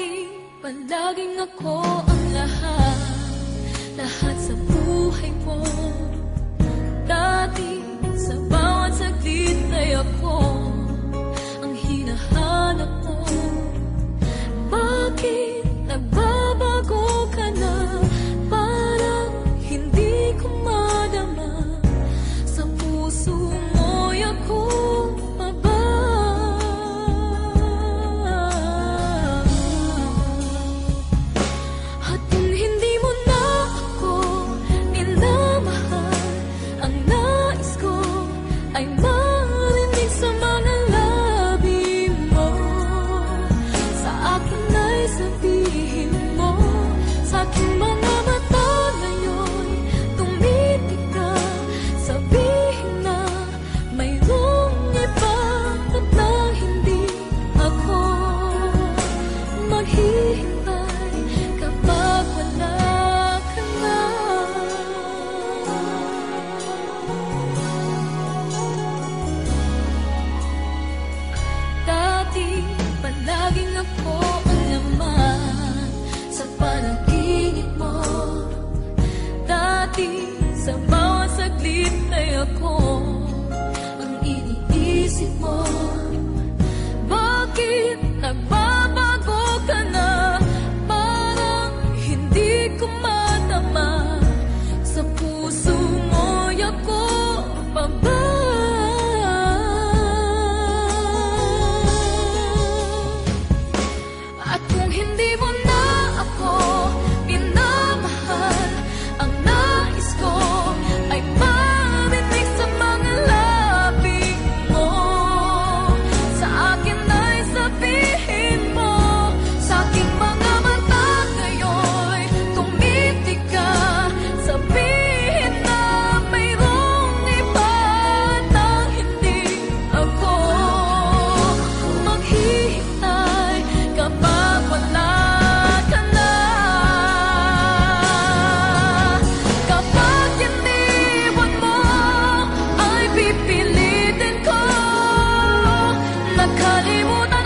Dati palaging ako ang lahat sa buhay ko. Dati sa bawat saglit ay ako ang hinahanap mo. Bakit nagbabago ka na? Parang hindi ko madama. Sa puso mo'y ako pa ba? At kung hindi mo na ako minamahal, ang nais ko ay marinig sa mga labi mo. Sa akin ay sabihin mo, sa aking mga mata ngayon'y tumitig ka. Sabihin na mayroong iba at na hindi ako maghihintay kapag wala ka na. Dati palaging ako ang laman sa panaginip mo. Dati sa bawat saglit ay ako ang iniisip mo. Bakit nagbabago ka na? Parang hindi ko madama. Sa puso mo'y ako pa ba? At kung hindi mo na ako minamahal, ang nais ko ay marinig sa mga labi mo. Sa akin ay sabihin mo, sa aking mga mata ngayon'y tumitig ka. Sabihin na mayroong iba na hindi ako maghihintay kapag wala ka na. Kapag iniwan mo ay pipilitin ko, nakalimutan